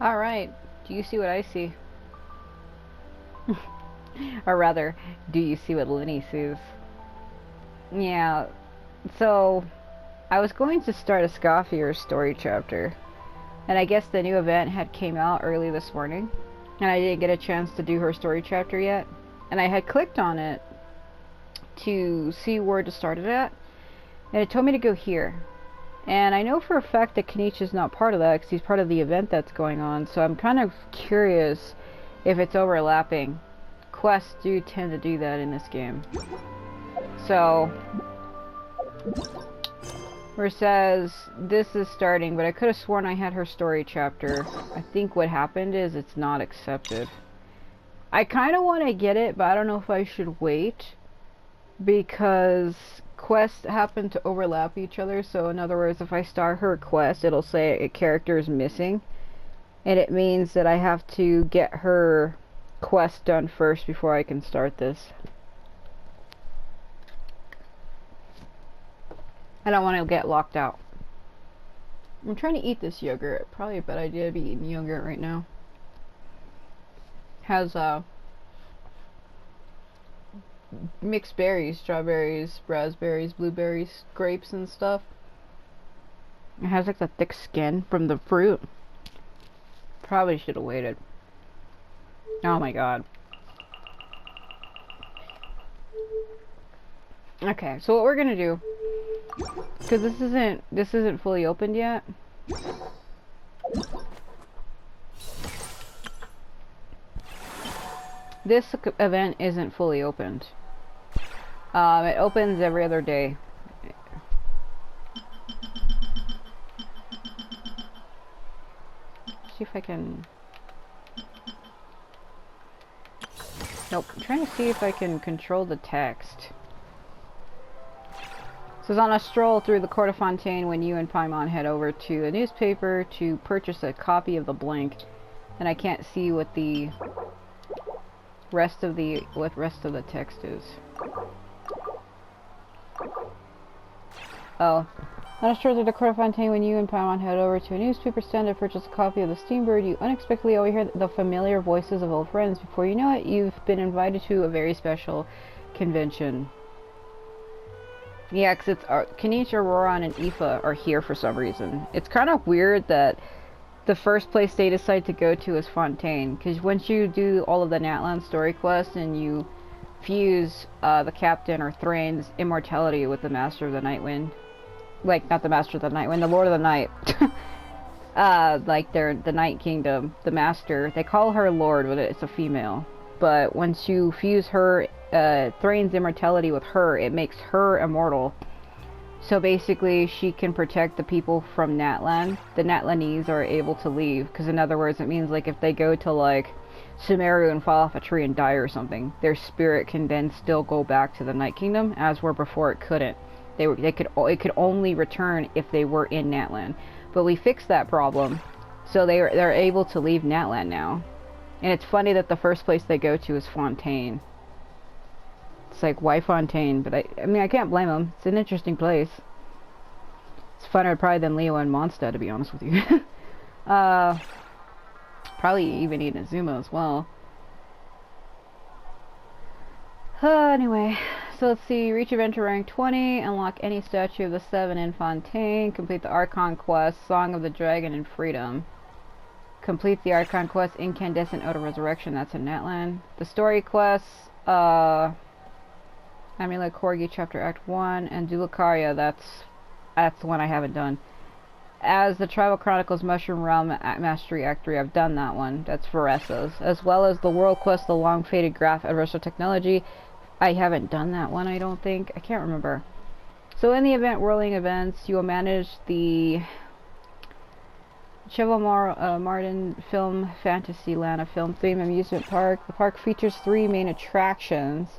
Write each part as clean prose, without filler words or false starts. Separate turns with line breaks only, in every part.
Alright, do you see what I see? Or rather, do you see what Lenny sees? Yeah, so I was going to start a Scoffier story chapter, and I guess the new event had came out early this morning, and I didn't get a chance to do her story chapter yet, and I had clicked on it to see where to start it at, and it told me to go here. And I know for a fact that Kinich is not part of that because he's part of the event that's going on, so I'm kind of curious if it's overlapping. Quests do tend to do that in this game. So, where it says this is starting, but I could have sworn I had her story chapter. I think what happened is it's not accepted. I kind of want to get it, but I don't know if I should wait because quests happen to overlap each other. So in other words, if I start her quest, it'll say a character is missing, and it means that I have to get her quest done first before I can start this. I don't want to get locked out. I'm trying to eat this yogurt. Probably a bad idea to be eating yogurt right now. Has mixed berries, strawberries, raspberries, blueberries, grapes and stuff. It has like the thick skin from the fruit. Probably should have waited. Oh my god. Okay, so what we're gonna do, because this isn't fully opened yet. This event isn't fully opened. It opens every other day. See if I can... Nope, I'm trying to see if I can control the text. It says, on a stroll through the court of Fontaine, when you and Paimon head over to a newspaper to purchase a copy of the blank, and I can't see what the rest of the text is. Oh. On a stroll through the court of Fontaine, when you and Paimon head over to a newspaper stand to purchase a copy of the Steambird, you unexpectedly overhear the familiar voices of old friends. Before you know it, you've been invited to a very special convention. Yeah, because it's Kinich, Auroran, and Aoife are here for some reason. It's kind of weird that the first place they decide to go to is Fontaine, because once you do all of the Natlan story quests and you fuse the captain or Thrain's immortality with the Master of the Nightwind, like, not the Master of the Nightwind, the Lord of the Night, like they're the Night Kingdom, the Master, they call her Lord, but it's a female. But once you fuse her, Thrain's immortality with her, it makes her immortal. So basically, she can protect the people from Natlan. The Natlanese are able to leave, because in other words, it means like if they go to like Sumeru and fall off a tree and die or something, their spirit can then still go back to the Night Kingdom, as where before it couldn't. It could only return if they were in Natlan. But we fixed that problem, so they're able to leave Natlan now. And it's funny that the first place they go to is Fontaine. It's like, why Fontaine? But I mean, I can't blame them. It's an interesting place. It's funner probably than Leo and Mondstadt, to be honest with you. Probably even Inazuma as well. Anyway, so let's see. Reach Adventure rank 20. Unlock any statue of the 7 in Fontaine. Complete the Archon quest, Song of the Dragon and Freedom. Complete the Archon quest, Incandescent Ode of Resurrection. That's in Natlan. The story quests, Amulet Corgi Chapter Act 1, and Dulacaria, that's the one I haven't done. As the Tribal Chronicles Mushroom Realm Mastery Act 3, I've done that one. That's Varessa's. As well as the World Quest, The Long Faded Graph Adversarial Technology. I haven't done that one, I don't think. I can't remember. So in the event Whirling Events, you will manage the Cheval Martin Film Fantasyland, a film theme amusement park. The park features 3 main attractions.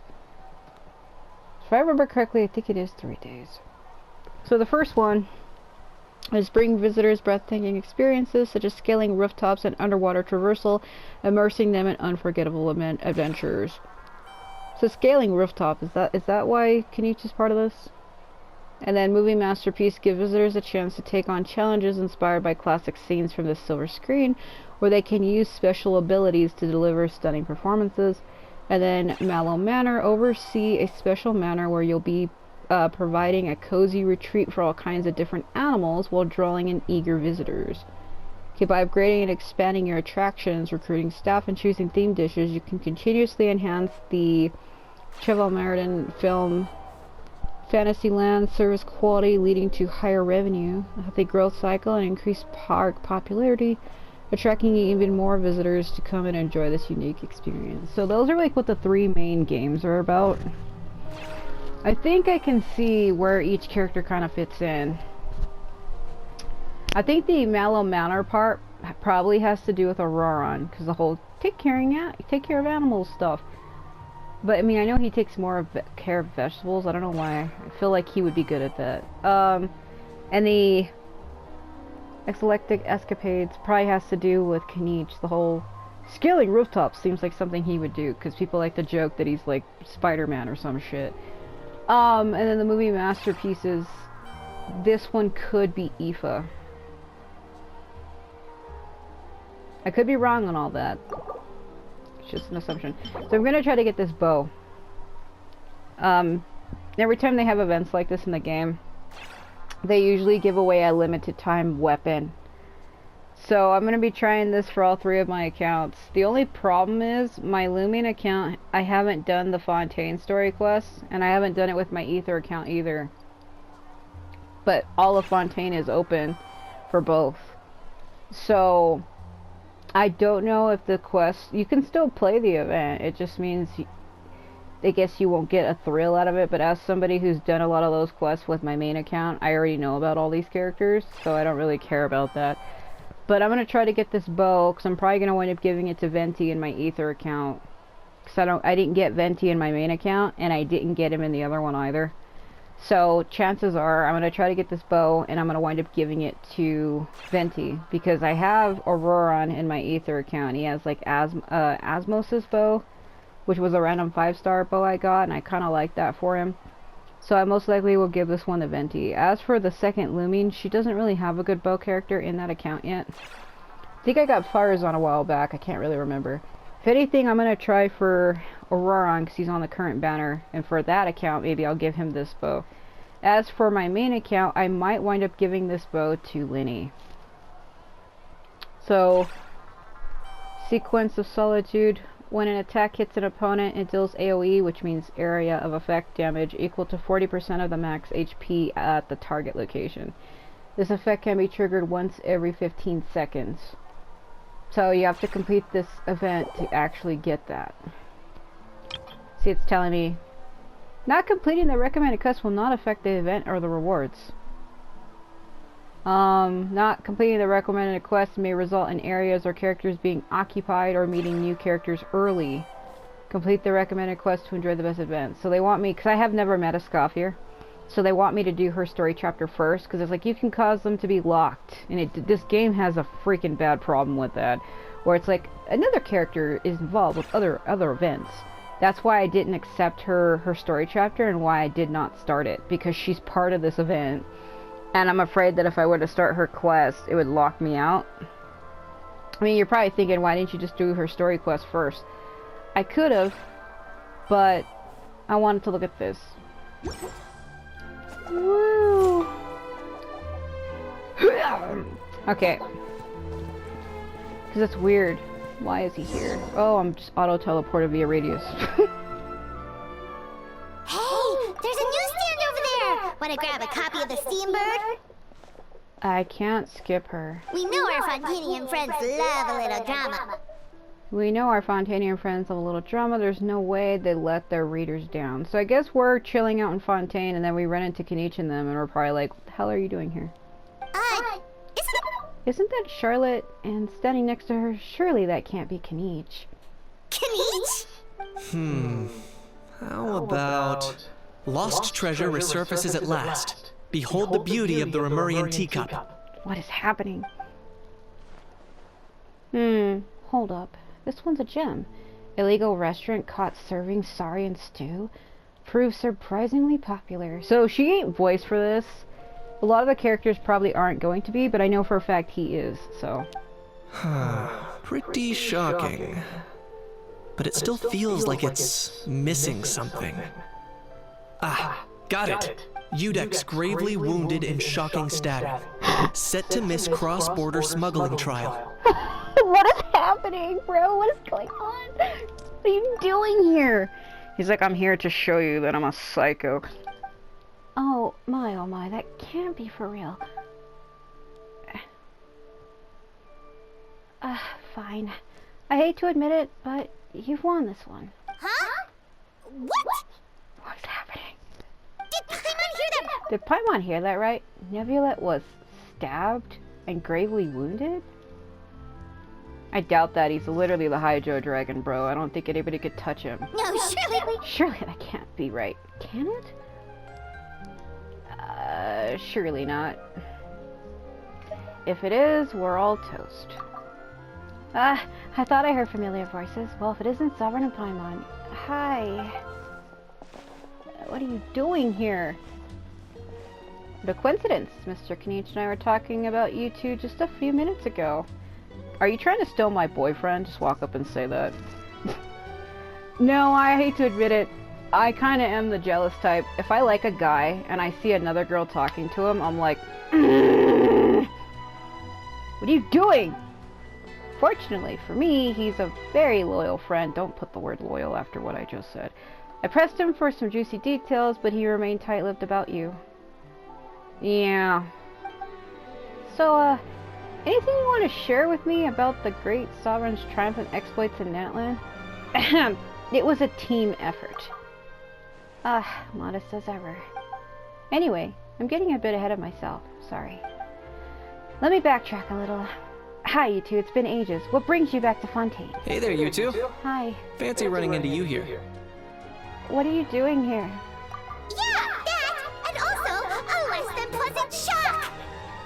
If I remember correctly, I think it is 3 days. So the first one is bring visitors breathtaking experiences such as scaling rooftops and underwater traversal, immersing them in unforgettable adventures. So scaling rooftop, is that why Kinich is part of this? And then Movie Masterpiece gives visitors a chance to take on challenges inspired by classic scenes from the silver screen, where they can use special abilities to deliver stunning performances. And then Mallow Manor, oversee a special manor where you'll be providing a cozy retreat for all kinds of different animals while drawing in eager visitors. Okay, by upgrading and expanding your attractions, recruiting staff, and choosing theme dishes, you can continuously enhance the Cheval Meriden film Fantasyland service quality, leading to higher revenue, a healthy growth cycle, and increased park popularity, attracting even more visitors to come and enjoy this unique experience. So those are like what the 3 main games are about. I think I can see where each character kind of fits in. I think the Mallow Manor part probably has to do with Auroron, because the whole take care of animals stuff. But I mean, I know he takes more care of vegetables. I don't know why. I feel like he would be good at that. And the Eclectic Escapades probably has to do with Kinich. The whole scaling rooftops seems like something he would do, because people like to joke that he's like Spider-Man or some shit. And then the Movie Masterpieces, this one could be Aoife. I could be wrong on all that. It's just an assumption. So I'm gonna try to get this bow. Every time they have events like this in the game, they usually give away a limited time weapon. So I'm gonna be trying this for all 3 of my accounts. The only problem is my Lumion account, I haven't done the Fontaine story quests, and I haven't done it with my Ether account either. But all of Fontaine is open for both. So I don't know if the quest, you can still play the event, it just means I guess you won't get a thrill out of it, but as somebody who's done a lot of those quests with my main account, I already know about all these characters, so I don't really care about that. But I'm going to try to get this bow, because I'm probably going to wind up giving it to Venti in my Ether account. Because I didn't get Venti in my main account, and I didn't get him in the other one either. So chances are I'm going to try to get this bow, and I'm going to wind up giving it to Venti, because I have Auroron in my Ether account. He has like Asmos's bow, which was a random 5-star bow I got, and I kind of like that for him. So I most likely will give this one to Venti. As for the second Lumion, she doesn't really have a good bow character in that account yet. I think I got Fires on a while back, I can't really remember. If anything, I'm going to try for Auroron, because he's on the current banner, and for that account, maybe I'll give him this bow. As for my main account, I might wind up giving this bow to Linny. So, Sequence of Solitude. When an attack hits an opponent, it deals AoE, which means area of effect damage, equal to 40% of the max HP at the target location. This effect can be triggered once every 15 seconds. So you have to complete this event to actually get that. See, it's telling me, not completing the recommended quest will not affect the event or the rewards. Not completing the recommended quest may result in areas or characters being occupied or meeting new characters early. Complete the recommended quest to enjoy the best event. So they want me, because I have never met a Scoffier, so they want me to do her story chapter first, because it's like you can cause them to be locked, and this game has a freaking bad problem with that, where it's like another character is involved with other events. That's why I didn't accept her story chapter, and why I did not start it, because she's part of this event. And I'm afraid that if I were to start her quest, it would lock me out. I mean, you're probably thinking, why didn't you just do her story quest first? I could have, but I wanted to look at this. Woo! Okay. Because that's weird. Why is he here? Oh, I'm just auto-teleported via radius.
Hey, there's a newsstand over there! Wanna grab a copy of the Steambird?
I can't skip her.
We know our Fontainian friends love a little drama.
We know our Fontainian friends love a little drama. There's no way they let their readers down. So I guess we're chilling out in Fontaine, and then we run into Kinich and them, and we're probably like, what the hell are you doing here? Isn't that Charlotte? And standing next to her, surely that can't be Kinich.
Kinich?
How about... Lost treasure resurfaces at last. Behold the beauty of the Remurian teacup.
What is happening? Hold up. This one's a gem. Illegal restaurant caught serving saurian stew? proved surprisingly popular. So she ain't voiced for this. A lot of the characters probably aren't going to be, but I know for a fact he is, so.
Pretty shocking. But it still feels like it's missing something. Ah, got it. Udex gravely wounded in shocking status. Set to miss cross-border smuggling trial.
What is happening, bro? What is going on? What are you doing here? He's like, I'm here to show you that I'm a psycho. Oh my, that can't be for real. Fine. I hate to admit it, but you've won this one.
Huh? What?
What's happening?
Did Paimon hear that?
Did Paimon hear that right? Nebulet was stabbed and gravely wounded? I doubt that. He's literally the Hydro Dragon, bro. I don't think anybody could touch him.
No, surely.
Surely that can't be right. Can it? Surely not. If it is, we're all toast. I thought I heard familiar voices. Well, if it isn't Sovereign and Paimon. Hi. What are you doing here? What a coincidence. Mr. Kinich and I were talking about you two just a few minutes ago. Are you trying to steal my boyfriend? Just walk up and say that. No, I hate to admit it. I kind of am the jealous type. If I like a guy and I see another girl talking to him, I'm like, what are you doing? Fortunately for me, he's a very loyal friend. Don't put the word loyal after what I just said. I pressed him for some juicy details, but he remained tight-lipped about you. Yeah. So, anything you want to share with me about the great Sovereign's triumphant exploits in Natlan? It was a team effort. Modest as ever. Anyway, I'm getting a bit ahead of myself. Sorry. Let me backtrack a little. Hi, you two. It's been ages. What brings you back to Fontaine?
Hey there, you two.
Hi.
Fancy running into you here.
What are you doing here?
Yeah, that, and also a less than pleasant shock.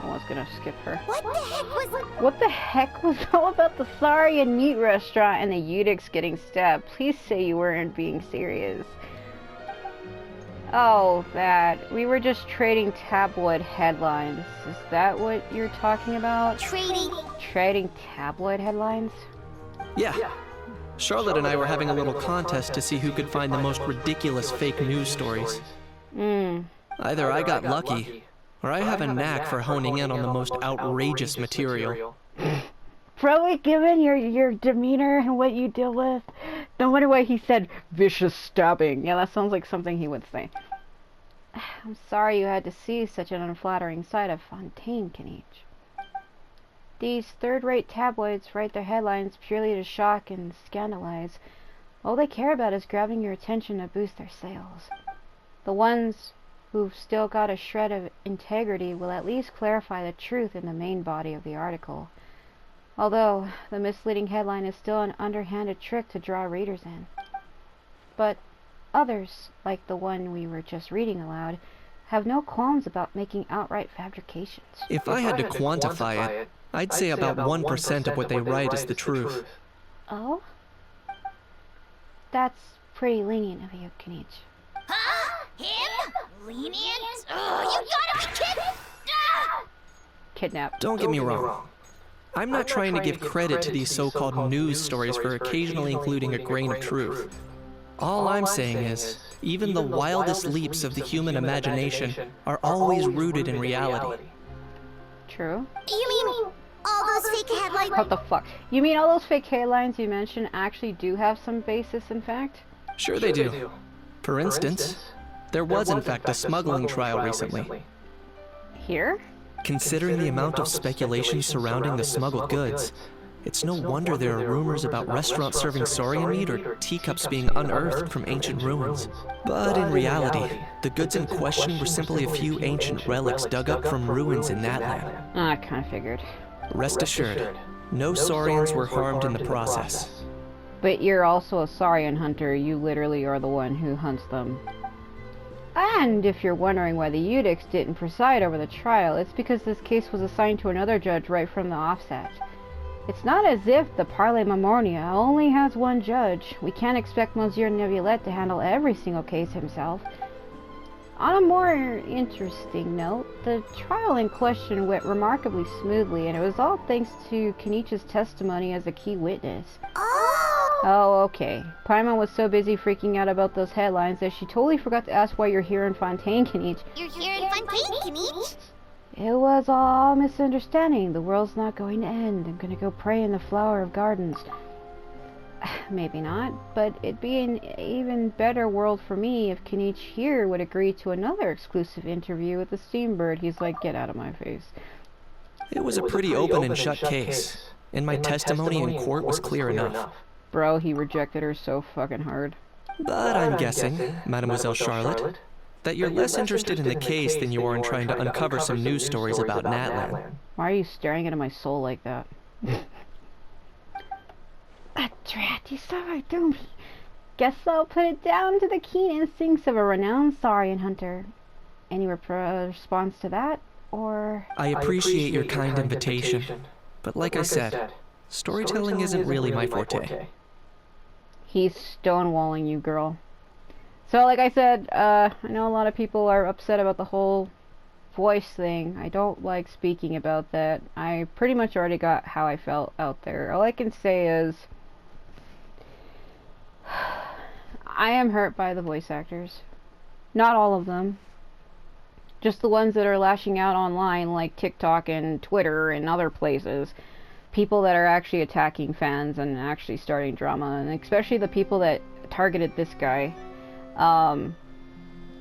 I was gonna skip her.
What the heck was...
What the heck was all about the Saurian meat restaurant and the Udex getting stabbed? Please say you weren't being serious. Oh, that. We were just trading tabloid headlines. Is that what you're talking about? Trading tabloid headlines?
Yeah. Charlotte and I were having a little contest to see who could find the most ridiculous fake news stories. Either I got lucky, or I have a knack for honing in on the most outrageous material.
Probably given your demeanor and what you deal with. No wonder why he said vicious stabbing. Yeah, that sounds like something he would say. I'm sorry you had to see such an unflattering side of Fontaine, Kinich. These third-rate tabloids write their headlines purely to shock and scandalize. All they care about is grabbing your attention to boost their sales. The ones who've still got a shred of integrity will at least clarify the truth in the main body of the article. Although, the misleading headline is still an underhanded trick to draw readers in. But others, like the one we were just reading aloud, have no qualms about making outright fabrications.
If I had to quantify it, I'd say about 1% of what they write is the truth.
Oh? That's pretty lenient of you, Kinich.
Huh? Him? Lenient? Oh, you gotta be kidding!
Kidnapped.
Don't get me wrong. I'm not trying to give credit to these so-called news stories for occasionally including a grain of truth. All I'm saying is, even the wildest leaps of the human imagination are always rooted in reality.
True.
You mean all those fake headlines?
What the fuck? You mean all those fake headlines you mentioned actually do have some basis in fact?
Sure they do. For instance, there was in fact a smuggling trial recently.
Here?
Considering the amount of speculation surrounding the smuggled goods, it's no wonder there are rumors about restaurants serving saurian meat or teacups being unearthed from ancient ruins. But in reality, the goods in question were simply a few ancient relics dug up from ruins in Natlan.
I kinda figured.
Rest assured, no saurians were harmed in the process.
But you're also a saurian hunter. You literally are the one who hunts them. And if you're wondering why the Udex didn't preside over the trial, it's because this case was assigned to another judge right from the offset. It's not as if the Parle Memoria only has one judge. We can't expect Monsieur Neuvillette to handle every single case himself. On a more interesting note, the trial in question went remarkably smoothly, and it was all thanks to Kinich's testimony as a key witness. Oh, okay. Paimon was so busy freaking out about those headlines that she totally forgot to ask why you're here in Fontaine, Kinich.
You're here in Fontaine, Kinich?
It was all misunderstanding. The world's not going to end. I'm gonna go pray in the Flower of Gardens. Maybe not, but it'd be an even better world for me if Kinich here would agree to another exclusive interview with the Steambird. He's like, get out of my face.
It was a pretty open and shut case, and my testimony in court was clear enough.
Bro, he rejected her so fucking hard.
But I'm guessing, Mademoiselle Charlotte, that you're less interested in the case than you are in trying to uncover some news stories about Natlan.
Why are you staring into my soul like that? A drat, you saw I don't. Guess I'll put it down to the keen instincts of a renowned saurian hunter. Any response to that, or?
I appreciate your kind invitation, but like I said, storytelling isn't really my forte.
He's stonewalling you, girl. So, like I said, I know a lot of people are upset about the whole voice thing. I don't like speaking about that. I pretty much already got how I felt out there. All I can say is, I am hurt by the voice actors. Not all of them. Just the ones that are lashing out online, like TikTok and Twitter and other places. People that are actually attacking fans and actually starting drama, and especially the people that targeted this guy. All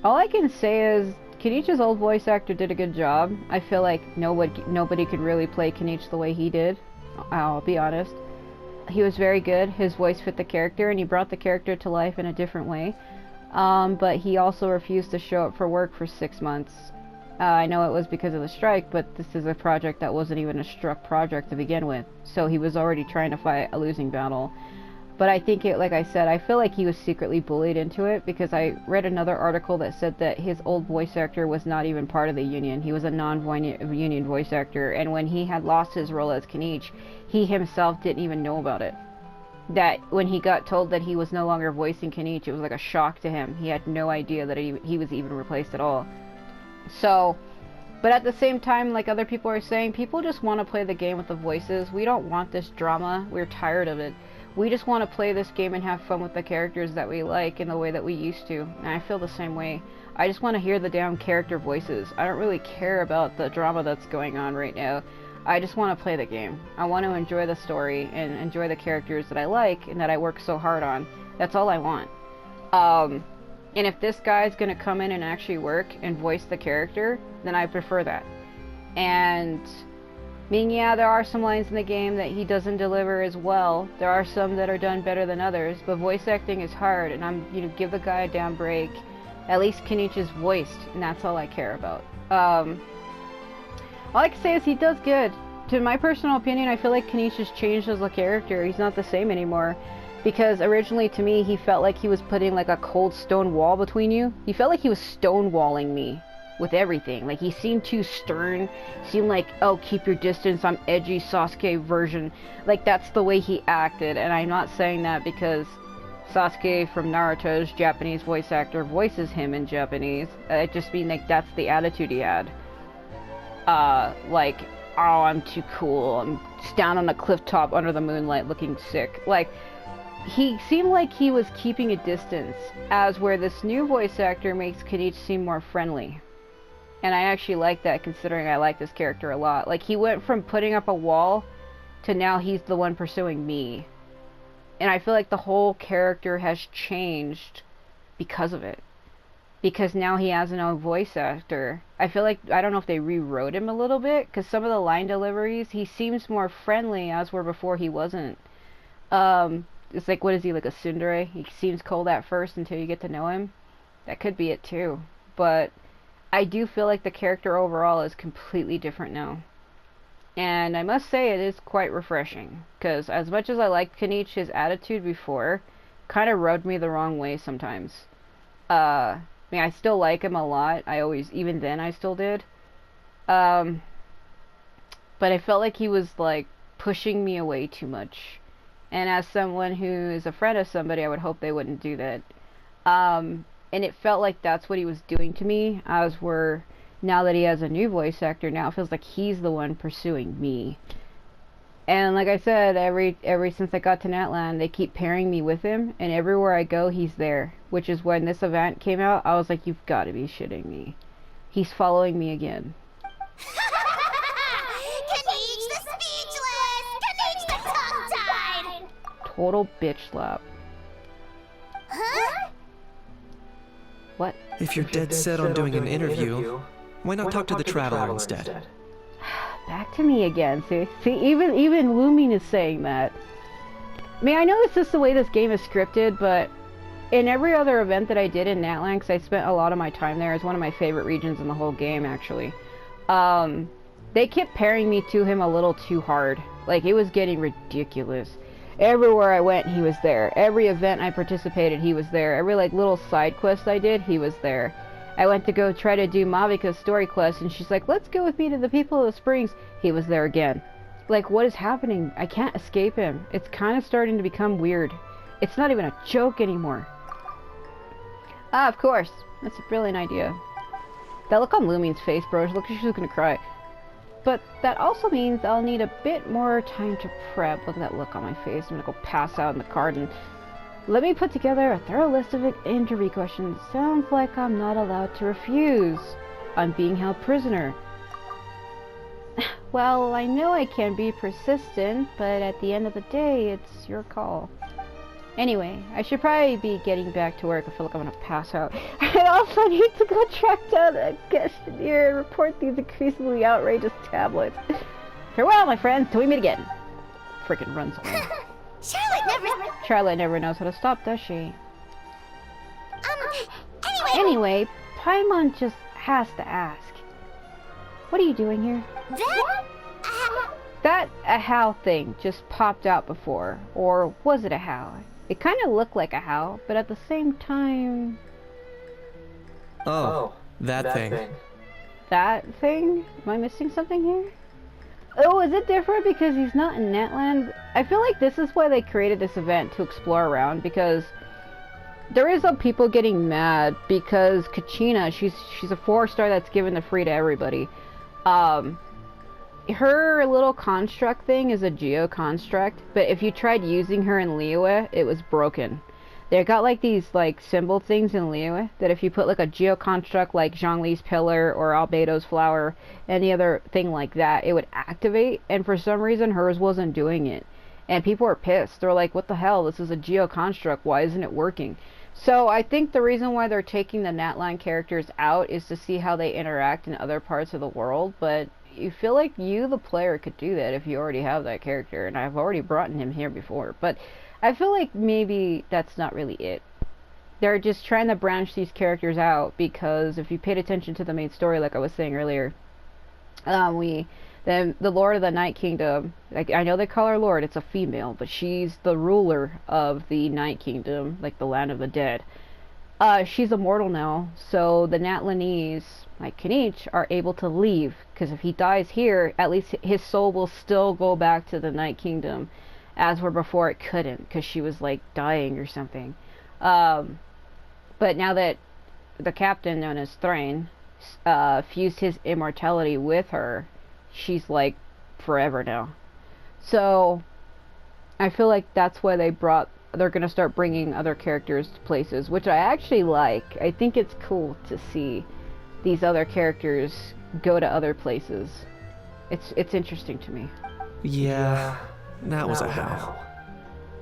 I can say is Kinich's old voice actor did a good job. I feel like nobody could really play Kinich the way he did. I'll be honest. He was very good. His voice fit the character, and he brought the character to life in a different way. But he also refused to show up for work for 6 months. I know it was because of the strike, but this is a project that wasn't even a struck project to begin with. So he was already trying to fight a losing battle. But I think like I said, I feel like he was secretly bullied into it, because I read another article that said that his old voice actor was not even part of the union. He was a non-union voice actor, and when he had lost his role as Kinich, he himself didn't even know about it. That when he got told that he was no longer voicing Kinich, it was like a shock to him. He had no idea that he was even replaced at all. So, but at the same time, like other people are saying, people just want to play the game with the voices. We don't want this drama. We're tired of it. We just want to play this game and have fun with the characters that we like in the way that we used to. And I feel the same way. I just want to hear the damn character voices. I don't really care about the drama that's going on right now. I just want to play the game. I want to enjoy the story and enjoy the characters that I like and that I work so hard on. That's all I want. And if this guy's gonna come in and actually work and voice the character, then I prefer that. And I mean, yeah, there are some lines in the game that he doesn't deliver as well. There are some that are done better than others, but voice acting is hard, and give the guy a damn break. At least Kinich is voiced, and that's all I care about. All I can say is he does good. To my personal opinion, I feel like Kinich has changed as a character. He's not the same anymore. Because originally, to me, he felt like he was putting like a cold stone wall between you. He felt like he was stonewalling me with everything. Like, he seemed too stern. Seemed like, oh, keep your distance, I'm edgy Sasuke version. Like, that's the way he acted. And I'm not saying that because Sasuke from Naruto's Japanese voice actor voices him in Japanese. I just mean, like, that's the attitude he had. Like, oh, I'm too cool. I'm down on a cliff top under the moonlight looking sick. Like, he seemed like he was keeping a distance, as where this new voice actor makes Kinich seem more friendly. And I actually like that, considering I like this character a lot. Like, he went from putting up a wall to now he's the one pursuing me. And I feel like the whole character has changed because of it. Because now he has an own voice actor. I feel like, I don't know if they rewrote him a little bit, because some of the line deliveries, he seems more friendly, as where before he wasn't. It's like, what is he, like a tsundere? He seems cold at first until you get to know him. That could be it too. But I do feel like the character overall is completely different now. And I must say it is quite refreshing. Because as much as I liked Kinich, his attitude before kind of rubbed me the wrong way sometimes. I mean, I still like him a lot. Even then I still did. But I felt like he was like pushing me away too much. And as someone who is a friend of somebody, I would hope they wouldn't do that. And it felt like that's what he was doing to me. Now that he has a new voice actor, now it feels like he's the one pursuing me. And like I said, every since I got to Natlan, they keep pairing me with him, and everywhere I go, he's there. Which is when this event came out, I was like, you've got to be shitting me. He's following me again.
Kinich the speechless! Kinich the tongue-tied!
Total bitch slap.
Huh?
What?
If you're dead set on doing an interview, why not talk to the Traveler instead?
Back to me again. See, even Lumin is saying that. I mean, I know it's just the way this game is scripted, but in every other event that I did in Natlan, because I spent a lot of my time there, it's one of my favorite regions in the whole game, actually. They kept pairing me to him a little too hard. Like, it was getting ridiculous. Everywhere I went, he was there. Every event I participated, he was there. Every, like, little side quest I did, he was there. I went to go try to do Mavika's story quest, and she's like, let's go with me to the People of the Springs. He was there again. Like, what is happening? I can't escape him. It's kind of starting to become weird. It's not even a joke anymore. Ah, of course. That's a brilliant idea. That look on Lumi's face, bro. Look like she's gonna cry. But that also means I'll need a bit more time to prep. Look at that look on my face. I'm gonna go pass out in the garden. Let me put together a thorough list of interview questions. Sounds like I'm not allowed to refuse. I'm being held prisoner. Well, I know I can be persistent, but at the end of the day, it's your call. Anyway, I should probably be getting back to work. I feel like I'm gonna pass out. I also need to go track down that Genshin and report these increasingly outrageous tablets. Farewell, my friends, till we meet again. Freaking runs away. Charlotte never knows how to stop, does she? Anyway, Paimon just has to ask. What are you doing here? That a How thing just popped out before. Or was it a How? It kind of looked like a How, but at the same time...
Oh, that thing.
That thing? Am I missing something here? Oh, is it different because he's not in Natlan? I feel like this is why they created this event, to explore around, because there is some people getting mad because Kachina, she's a 4-star that's given the free to everybody. Her little construct thing is a geo construct, but if you tried using her in Liyue, it was broken. They got like these like symbol things in Liyue that if you put like a geo construct like Zhongli's pillar or Albedo's flower, any other thing like that, it would activate, and for some reason hers wasn't doing it. And people were pissed. They're like, what the hell? This is a geo construct. Why isn't it working? So I think the reason why they're taking the Natlan characters out is to see how they interact in other parts of the world, but you feel like you, the player, could do that if you already have that character, and I've already brought him here before, but I feel like maybe that's not really it. They're just trying to branch these characters out, because if you paid attention to the main story, like I was saying earlier, the Lord of the Night Kingdom, like, I know they call her Lord, it's a female, but she's the ruler of the Night Kingdom, like the land of the dead. She's immortal now, so the Natlanese, like Kinich, are able to leave, because if he dies here, at least his soul will still go back to the Night Kingdom, as where before it couldn't, because she was like dying or something. But now that the captain, known as Thrain, fused his immortality with her, she's like forever now. So I feel like that's why they're gonna start bringing other characters to places, which I actually like. I think it's cool to see these other characters go to other places. It's interesting to me.
Yeah, that was a How.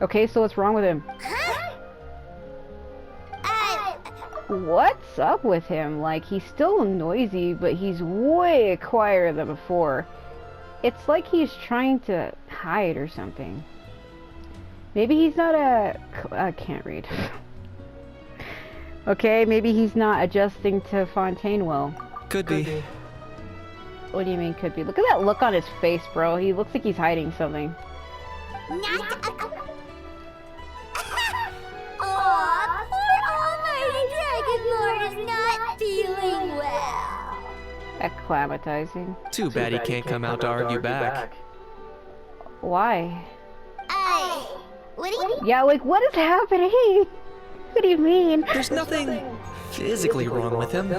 Okay, so what's wrong with him? What's up with him? Like, he's still noisy, but he's way quieter than before. It's like he's trying to hide or something. Maybe he's not I can't read. Okay, maybe he's not adjusting to Fontaine well.
Could be.
What do you mean, could be? Look at that look on his face, bro. He looks like he's hiding something.
Aw, poor Almighty Dragon Lord is not feeling well.
Acclimatizing.
Too bad he can't come out to argue back.
Why?
What do you...
Yeah, like, what is happening? What do you mean?
There's nothing physically wrong with him.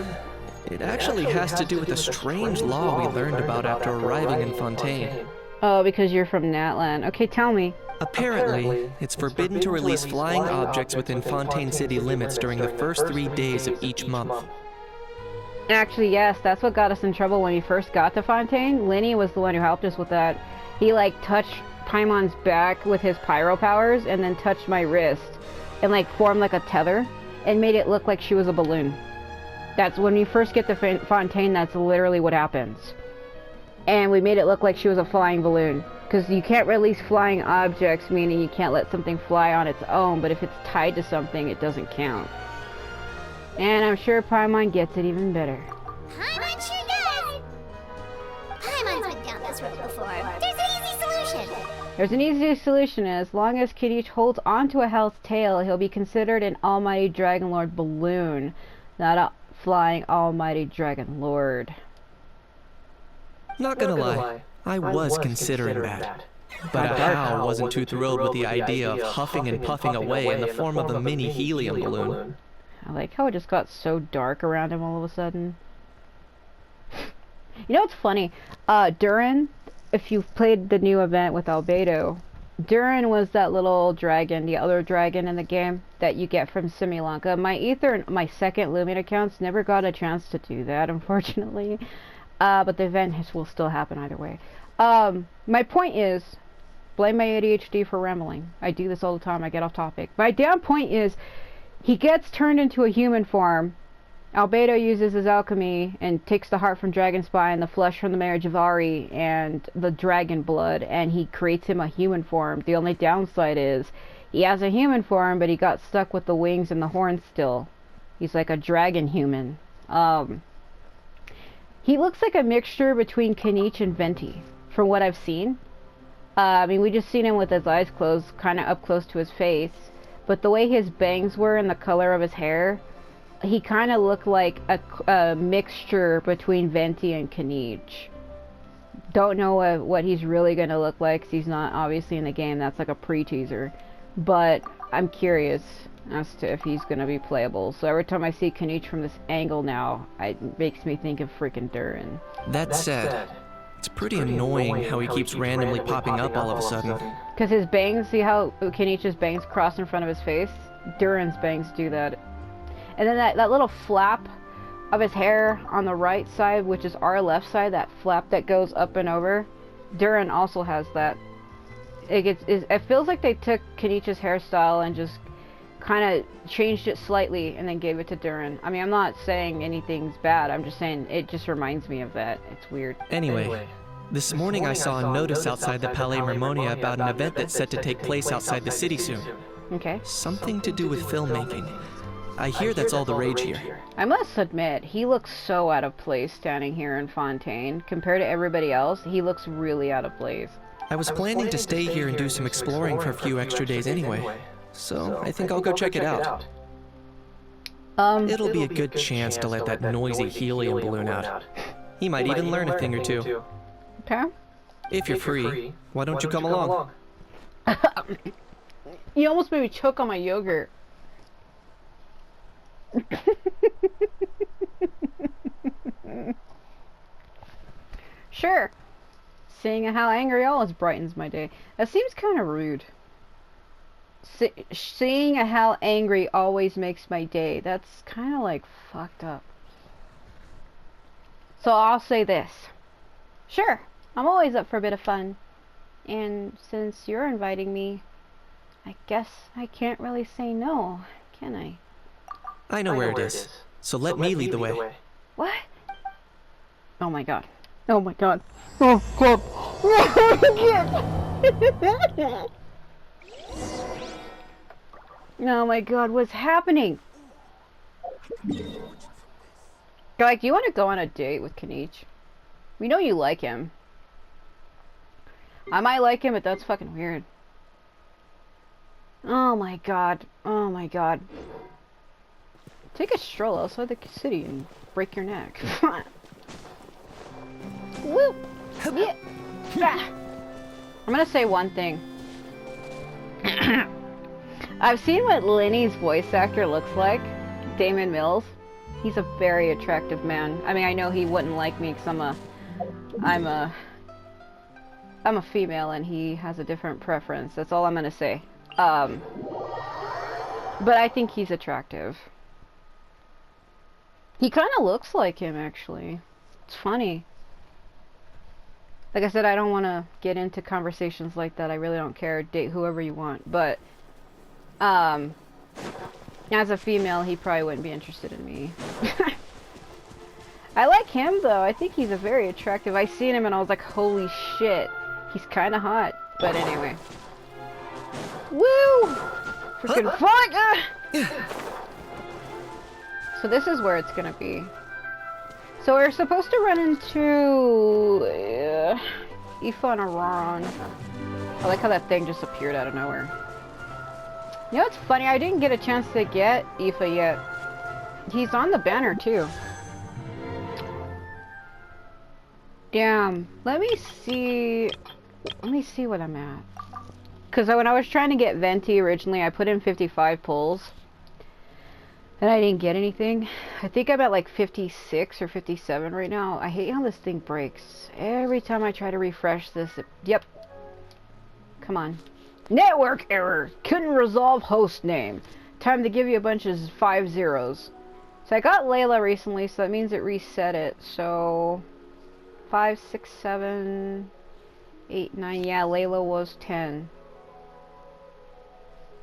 It actually has to do with a strange law we learned about after arriving in Fontaine.
Oh, because you're from Natland. Okay, tell me.
Apparently, it's forbidden to release flying objects within Fontaine city limits during the first 3 days of each month.
Actually, yes, that's what got us in trouble when we first got to Fontaine. Lenny was the one who helped us with that. He, like, touched Paimon's back with his pyro powers and then touched my wrist and, like, formed, like, a tether and made it look like she was a balloon. That's when you first get to Fontaine, that's literally what happens. And we made it look like she was a flying balloon. Because you can't release flying objects, meaning you can't let something fly on its own, but if it's tied to something, it doesn't count. And I'm sure Paimon gets it even better.
Paimon sure does! Paimon's been down this road before. There's an easy solution!
There's an easy solution. As long as Kinich holds onto a hell's tail, he'll be considered an almighty Dragon Lord balloon, not a flying almighty Dragon Lord.
Not gonna lie, I was considering that. But Hao wasn't too thrilled with the idea of huffing and puffing away in the form of a mini helium balloon.
I like how it just got so dark around him all of a sudden. You know what's funny? Durin, if you've played the new event with Albedo, Durin was that little dragon, the other dragon in the game that you get from Similanka. My Ether and my second Lumion accounts never got a chance to do that, unfortunately. But the event will still happen either way. My point is, blame my ADHD for rambling. I do this all the time, I get off topic. My damn point is, he gets turned into a human form. Albedo uses his alchemy and takes the heart from Dragonspine, the flesh from the marriage of Ari, and the dragon blood, and he creates him a human form. The only downside is, he has a human form, but he got stuck with the wings and the horns still. He's like a dragon human. He looks like a mixture between Kinich and Venti, from what I've seen. I mean, we just seen him with his eyes closed, kind of up close to his face. But the way his bangs were and the color of his hair, he kind of looked like a mixture between Venti and Kinich. Don't know what he's really going to look like, 'cause he's not obviously in the game. That's like a pre-teaser. But I'm curious as to if he's going to be playable. So every time I see Kinich from this angle now, it makes me think of freaking Durin.
That said, it's pretty annoying how he keeps randomly popping up all of a sudden.
Because his bangs, see how Kinich's bangs cross in front of his face? Durin's bangs do that. And then that little flap of his hair on the right side, which is our left side, that flap that goes up and over, Durin also has that. It feels like they took Kinich's hairstyle and just kind of changed it slightly and then gave it to Durin. I mean, I'm not saying anything's bad, I'm just saying it just reminds me of that. It's weird.
Anyway, this morning I saw a notice outside the Palais Mermonia about an event that's set to take place outside the city soon.
Okay.
Something to do with filmmaking. I hear that's all the rage here.
I must admit, he looks so out of place standing here in Fontaine. Compared to everybody else, he looks really out of place.
I was planning to stay here and do some exploring for a few extra days anyway. So I think I'll go check it out. It'll be a good chance to let that noisy helium balloon out. He might even learn a thing or two.
Okay.
If you're free, why don't you come along?
You almost made me choke on my yogurt. Sure. Seeing how angry always brightens my day. That seems kind of rude. Seeing how angry always makes my day. That's kind of like fucked up. So I'll say this. Sure, I'm always up for a bit of fun. And since you're inviting me, I guess I can't really say no, can I?
I know where it is, so let me lead the way.
What? Oh my god. Oh my god. Oh god. Oh my god, what's happening? Like, do you want to go on a date with Kinich? We know you like him. I might like him, but that's fucking weird. Oh my god. Oh my god. Take a stroll outside the city and break your neck. Woo! Yeah. Ah. I'm gonna say one thing. I've seen what Lenny's voice actor looks like, Damon Mills. He's a very attractive man. I mean, I know he wouldn't like me because I'm a female and he has a different preference. That's all I'm gonna say. But I think he's attractive. He kind of looks like him, actually. It's funny. Like I said, I don't want to get into conversations like that. I really don't care. Date whoever you want. But, as a female, he probably wouldn't be interested in me. I like him, though. I think he's a very attractive. I seen him and I was like, holy shit. He's kind of hot. But anyway. Woo! Freaking fuck! So this is where it's gonna be. So we're supposed to run into Aoife and Auron. I like how that thing just appeared out of nowhere. You know what's funny? I didn't get a chance to get Aoife yet. He's on the banner too. Damn. Let me see what I'm at. Because when I was trying to get Venti originally, I put in 55 pulls. And I didn't get anything. I think I'm at like 56 or 57 right now. I hate how this thing breaks. Every time I try to refresh this, yep. Come on. Network error. Couldn't resolve host name. Time to give you a bunch of 5 zeros. So I got Layla recently, so that means it reset it. So 5, 6, 7, 8, 9. Yeah, Layla was 10.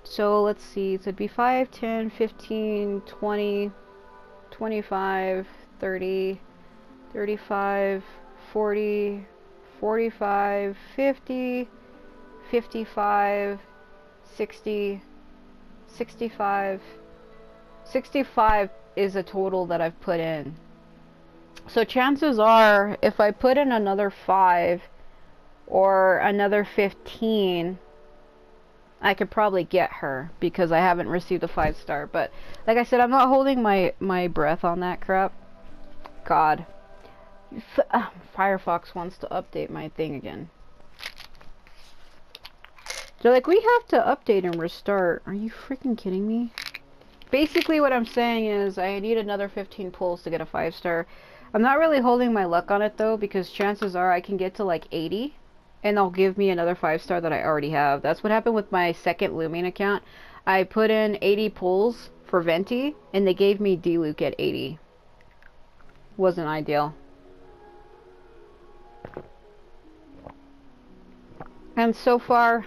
So let's see, so it'd be 5, 10, 15, 20, 25, 30, 35, 40, 45, 50, 55, 60, 65. 65 is a total that I've put in. So chances are, if I put in another 5 or another 15, I could probably get her because I haven't received a 5-star. But like I said, I'm not holding my breath on that crap. God. Firefox wants to update my thing again. They're like, we have to update and restart. Are you freaking kidding me? Basically what I'm saying is I need another 15 pulls to get a 5-star. I'm not really holding my luck on it though, because chances are I can get to like 80. And they'll give me another 5-star that I already have. That's what happened with my second Lumion account. I put in 80 pulls for Venti, and they gave me D-Luke at 80. Wasn't ideal. And so far,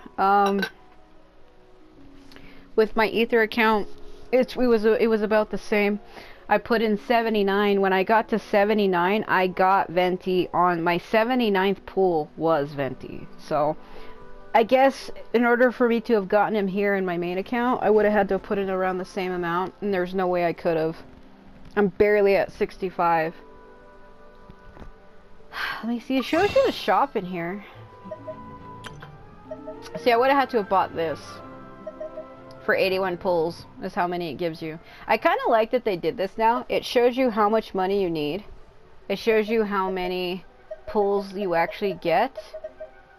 with my Ether account, it was about the same. I put in 79. When I got to 79, I got Venti on my 79th pull was Venti. So, I guess in order for me to have gotten him here in my main account, I would have had to put in around the same amount, and there's no way I could have. I'm barely at 65. Let me see, it shows you the shop in here. See, I would have had to have bought this. For 81 pulls is how many it gives you. I kind of like that they did this now. It shows you how much money you need. It shows you how many pulls you actually get.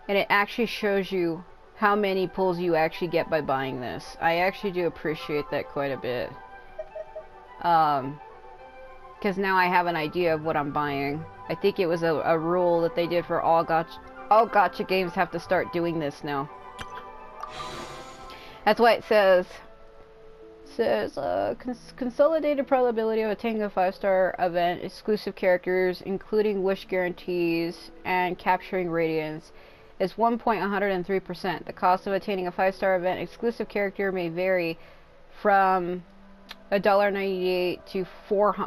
And it actually shows you how many pulls you actually get by buying this. I actually do appreciate that quite a bit. Because now I have an idea of what I'm buying. I think it was a rule that they did for all gacha games have to start doing this now. That's why it says consolidated probability of attaining a 5-star event, exclusive characters, including wish guarantees, and capturing radiance, is 1.103%. The cost of attaining a 5-star event exclusive character may vary from $1.98 to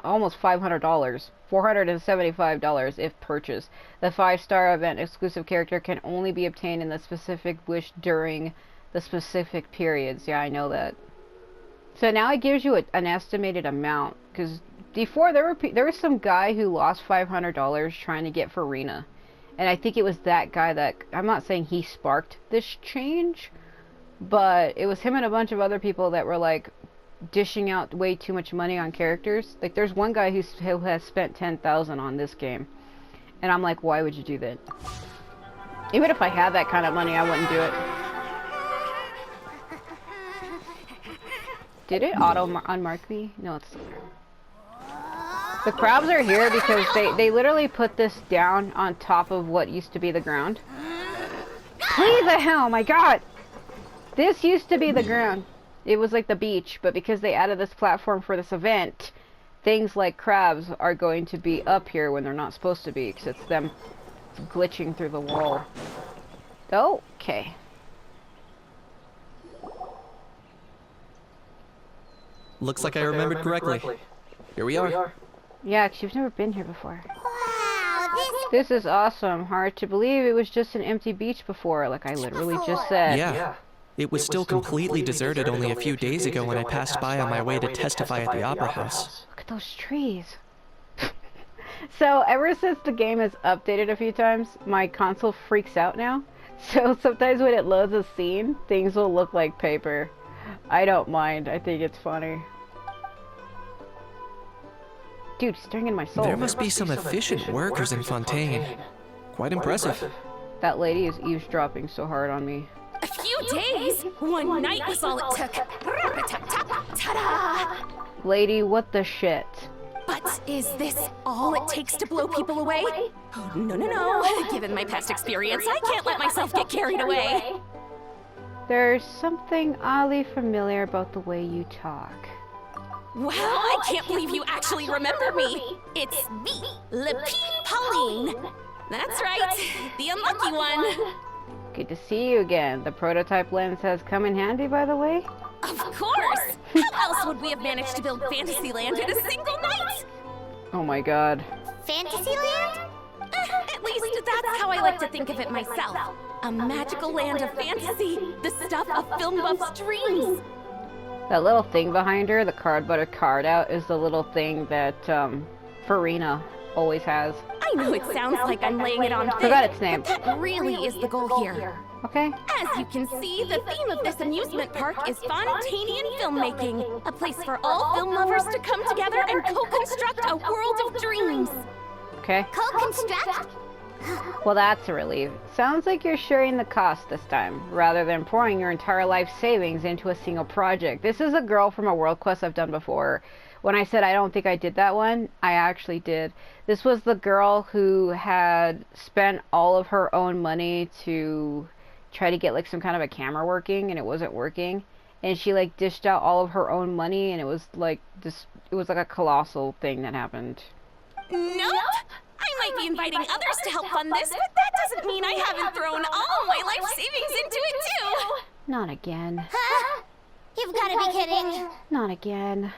almost $500. $475 if purchased. The 5-star event exclusive character can only be obtained in the specific wish during the specific periods. Yeah, I know that. So now it gives you an estimated amount, because before there was some guy who lost $500 trying to get Farina, and I think it was that guy that, I'm not saying he sparked this change, but it was him and a bunch of other people that were like dishing out way too much money on characters. Like there's one guy who has spent $10,000 on this game, and I'm like, why would you do that? Even if I had that kind of money, I wouldn't do it. Did it auto-unmark me? No, it's still there. The crabs are here because they literally put this down on top of what used to be the ground. Please the hell, my god! This used to be the ground. It was like the beach, but because they added this platform for this event, things like crabs are going to be up here when they're not supposed to be, because it's them glitching through the wall. Okay.
Looks like I remembered correctly. Here we are.
Yeah, 'cause you've never been here before.
Wow,
This is awesome. Hard to believe it was just an empty beach before, like I literally just said.
Yeah. It was still completely deserted only a few days ago when I passed by on my way to testify at the Opera House.
Look at those trees. So, ever since the game has updated a few times, my console freaks out now. So, sometimes when it loads a scene, things will look like paper. I don't mind. I think it's funny. Dude, staring in my soul.
There must be some efficient workers in Fontaine. Quite impressive.
That lady is eavesdropping so hard on me.
A few days? One night was all it took. Ta-da!
Lady, what the shit?
But is this all it takes to blow people away? Oh, no. Given my past experience, I can't let myself get carried away.
There's something oddly familiar about the way you talk.
Wow, I can't believe you actually remember me. It's me, Lepine Pauline. That's right, the unlucky one.
Good to see you again. The prototype lens has come in handy, by the way.
Of course! How else would we have managed to build Fantasyland in a single night?
Oh my god.
Fantasyland?
At least that's how I like to think of it myself. A magical land of fantasy, the stuff of film buffs' dreams.
That little thing behind her, the cardboard card out, is the little thing that Farina always has.
I know it sounds like I'm laying it on thick,
Forgot its name.
but that really is the goal here.
Okay.
As you can see, the theme of this amusement park is Fontainian filmmaking, a place for all film lovers to come together and co-construct a world of dreams.
Okay.
Co-construct?
Well, that's a relief. Sounds like you're sharing the cost this time, rather than pouring your entire life savings into a single project. This is a girl from a world quest I've done before. When I said I don't think I did that one, I actually did. This was the girl who had spent all of her own money to try to get like some kind of a camera working, and it wasn't working. And she like dished out all of her own money, and it was like this. It was like a colossal thing that happened.
Nope! I might be inviting others to help fund this, but that doesn't mean I haven't thrown all my life savings into it too!
Not again.
Huh? You've got to be kidding.
Not again.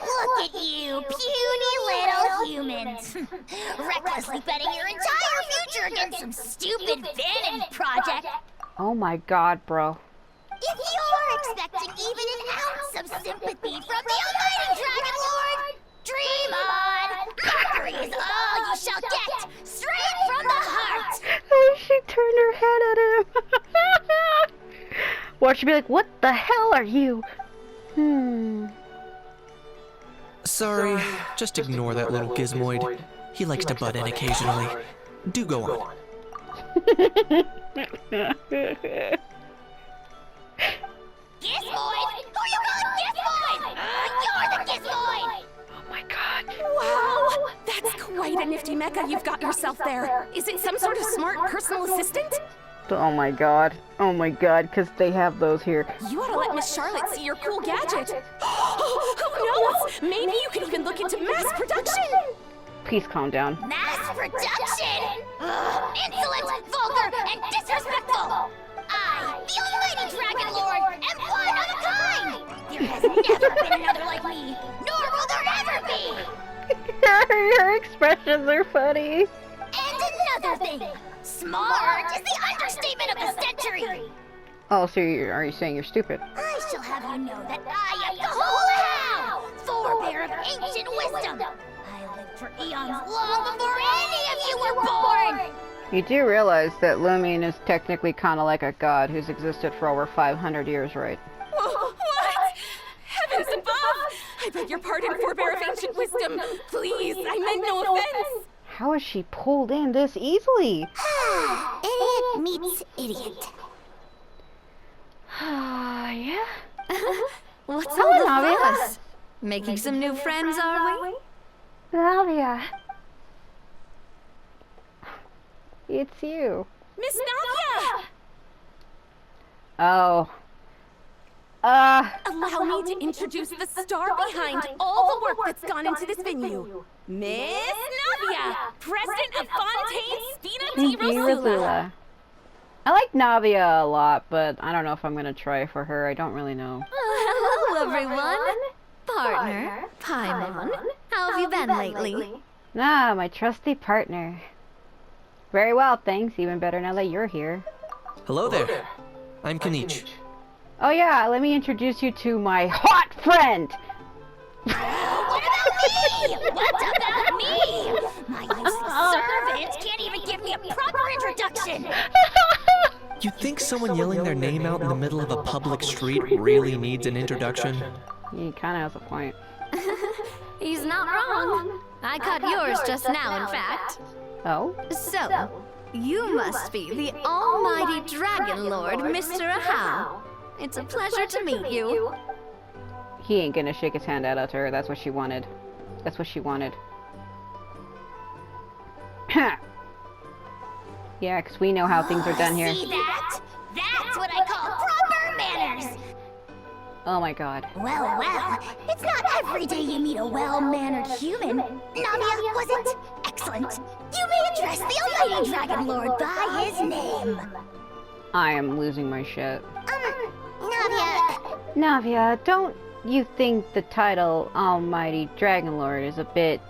Look at you, puny little humans. Recklessly betting your entire future against some stupid vanity project.
Oh my god, bro.
If you're expecting even an ounce of sympathy from the almighty Dragon Lord, dream on! Mockery is all you shall get, straight from the heart!
Oh, she turned her head at him. Watch her be like, what the hell are you?
Sorry, just ignore that little gizmoid. He likes to butt in occasionally. Do go on.
Gizmoid? Who you calling Gizmoid? You're the Gizmoid!
Oh my god.
Wow! That's quite a nifty mecha you've got yourself there. Is it some sort of smart personal assistant?
Oh my god. Oh my god, because they have those here.
You ought to let Miss Charlotte see your cool gadget. Who knows? Maybe you could even look into mass production.
Please calm down.
Mass production! Ugh, insolent, vulgar, and disrespectful! I, the almighty Dragon Lord, am one of a kind! There has never been another like me, nor will there ever be!
Your expressions are funny.
And another thing, smart is the understatement of the century!
Oh, so are you saying you're stupid?
I shall have you know that I am the Holy How, forebear of ancient wisdom! I lived for eons long before any of you were born!
You do realize that Lumine is technically kind of like a god who's existed for over 500 years, right?
What? Heavens above! I beg your pardon, forebear of ancient wisdom. Please, I meant no offense.
How is she pulled in this easily?
Idiot meets idiot.
Yeah?
What's
Hello,
all the
Navia.
fuss? Making some new friends, are we?
Navia. It's you.
Miss Navia!
Oh.
Allow me to introduce the star behind all the work that's gone into this venue. Miss Navia, president of Fontaine Spina di Rosula.
Rosula. I like Navia a lot, but I don't know if I'm gonna try for her. I don't really know.
Hello, everyone. Partner, Paimon. How have you been lately?
Ah, my trusty partner. Very well, thanks. Even better now that you're here.
Hello there. I'm Kinich.
Oh yeah, let me introduce you to my hot friend!
What about me? My useless servant can't even give me a proper introduction.
You'd think someone yelling their name out in the middle of a public street really needs an introduction?
He kinda has a point.
He's not wrong. I caught yours just now, in fact.
Oh?
So, you must be the almighty Dragon Lord, Mr. Ahau. It's a pleasure to meet you.
He ain't gonna shake his hand out at her. That's what she wanted. That's what she wanted. Yeah, 'cause we know how things are done here.
See that? That's what I call proper manners.
Oh my god.
Well, it's not every day you meet a well-mannered human. Navia, was it? Excellent. You may address the Almighty Dragon Lord by his name.
I am losing my shit.
Navia.
Navia, don't you think the title Almighty Dragon Lord is a bit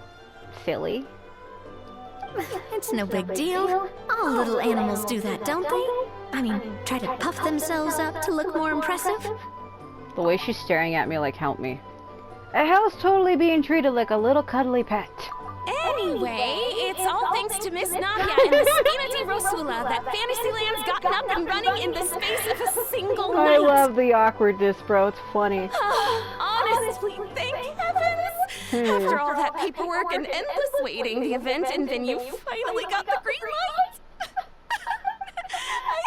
silly?
It's no big deal. All little animals do that, don't they? I mean, try to puff themselves up to look more impressive.
The way she's staring at me like, help me. Ahel's totally being treated like a little cuddly pet.
Anyway, it's all thanks to Miss Navia and the Spina di Rosula that Fantasyland's gotten up and running in the space of a single night.
I love the awkwardness, bro. It's funny.
Honestly, thank heavens! After all that paperwork and endless waiting, the event and venue finally got the green light. I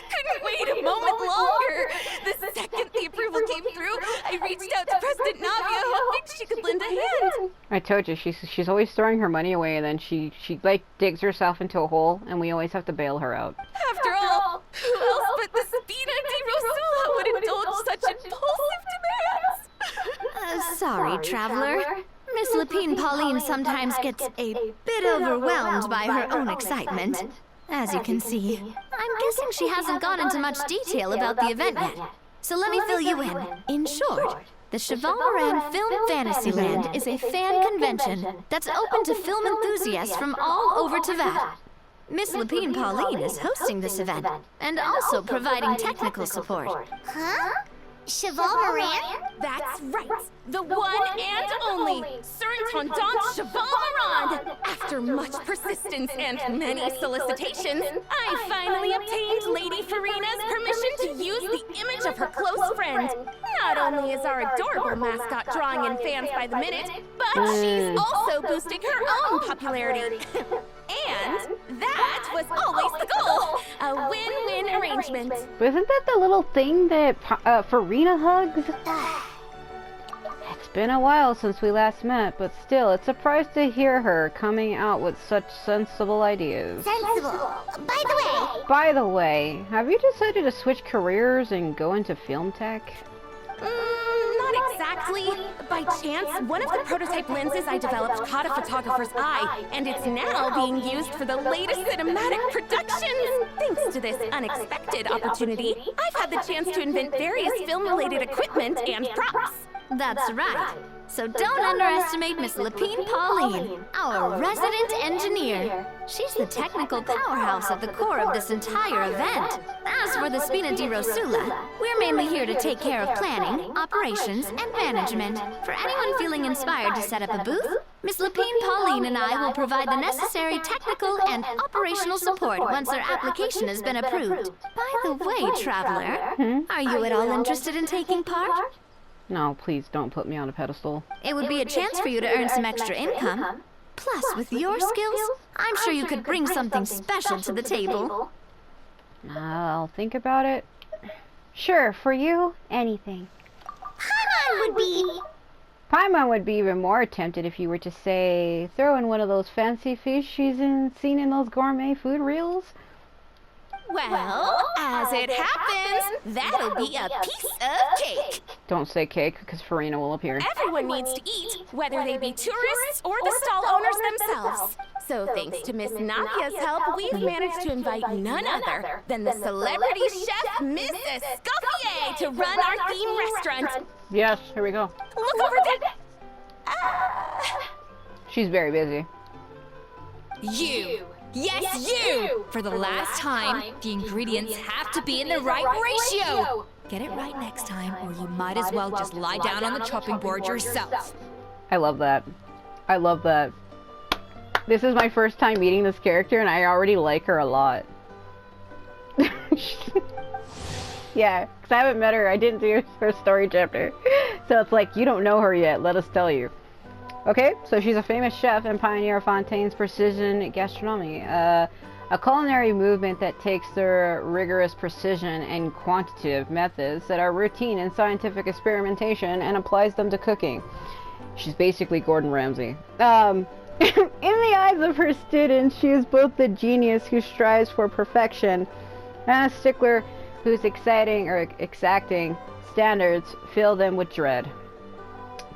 couldn't wait a moment longer. The second the approval came through, I reached out to President Navia, hoping she could lend a hand.
I told you, she's always throwing her money away and then she like digs herself into a hole and we always have to bail her out.
After all, who else but the Spina di Rosula would indulge such impulsive demands?
Sorry, traveler. Miss Lapine Pauline sometimes gets a bit overwhelmed by her own excitement. As you can see, I'm guessing she hasn't gone into much detail about the event yet. So let me fill you in. In short, the Cheval Moran Film Fantasyland is a fan convention that's open to film enthusiasts from all over Teyvat. Miss Lapine Pauline is hosting this event and also providing technical support.
Huh? Cheval Moran?
That's right. The one and only Sir Intendant Cheval Moran. After much persistence and many solicitations, I finally obtained Lady Farina's permission to use the image of her close friend. Not only is our adorable mascot drawing in fans by the minute, but she's also boosting her own popularity. And that was always the goal. A win-win arrangement.
But isn't that the little thing that Farina hugs? It's been a while since we last met, but still, it's a surprise to hear her coming out with such sensible ideas.
Sensible.
By the way, have you decided to switch careers and go into film tech?
Not exactly. By chance, one of the prototype lenses I developed caught a photographer's eye, and it's now being used for the latest cinematic productions. Thanks to this unexpected opportunity, I've had the chance to invent various film-related equipment and props.
That's right. So don't underestimate Miss Lapine Pauline, our resident engineer. She's the technical powerhouse at the core of this entire event. As for the Spina di Rosula, we're mainly here to take care of planning, operations, and management. For anyone feeling inspired to set up a booth, Miss Lapine Pauline and I will provide the necessary technical and operational support once our application has been approved. By the way, traveler, are you at all interested in taking part?
No, please don't put me on a pedestal.
It would be a chance for you to earn some extra income. Plus, with your skills, I'm sure you could bring something special to the table.
I'll think about it. Sure, for you, anything. Paimon would be even more tempted if you were to say, throw in one of those fancy fish seen in those gourmet food reels.
Well, as it happens, that'll be a piece of cake.
Don't say cake, because Farina will appear.
Everyone needs to eat, whether they be tourists or the stall owners themselves. So thanks to Miss Nakia's help, we've managed to invite none other than the celebrity chef, Miss Escoffier, to run our theme restaurant.
Yes, here we go.
Look over there.
She's very busy.
You! Yes, you! For the last time, the ingredients have to be in the right ratio! Get it right next time, or you might as well just lie down on the chopping board yourself.
I love that. I love that. This is my first time meeting this character, and I already like her a lot. Yeah, because I haven't met her. I didn't do her story chapter. So it's like, you don't know her yet. Let us tell you. Okay, so she's a famous chef and pioneer of Fontaine's precision gastronomy, a culinary movement that takes their rigorous precision and quantitative methods that are routine in scientific experimentation and applies them to cooking. She's basically Gordon Ramsay. In the eyes of her students, she is both the genius who strives for perfection and a stickler whose exacting standards fill them with dread.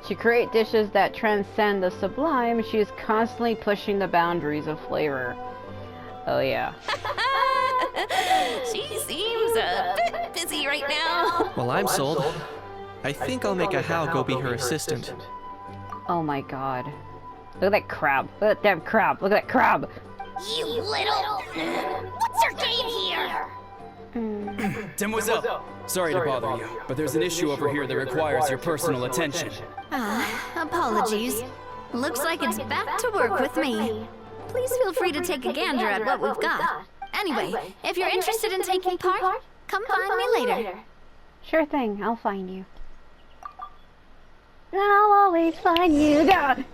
To create dishes that transcend the sublime, she is constantly pushing the boundaries of flavor. Oh yeah.
She seems a bit busy right now.
Well, I'm sold. I think I'll make a Hao go be her assistant.
Oh my god. Look at that crab. Look at that damn crab. Look at that crab.
You little... What's your game here?
Demoiselle, sorry to bother you, but there's an issue over here that requires your personal attention.
Apologies. Looks like it's back to work with me. Please feel free to take a gander at what we've got. Anyway, if you're interested in taking part, come find me later.
Sure thing. I'll find you. I'll always find you down.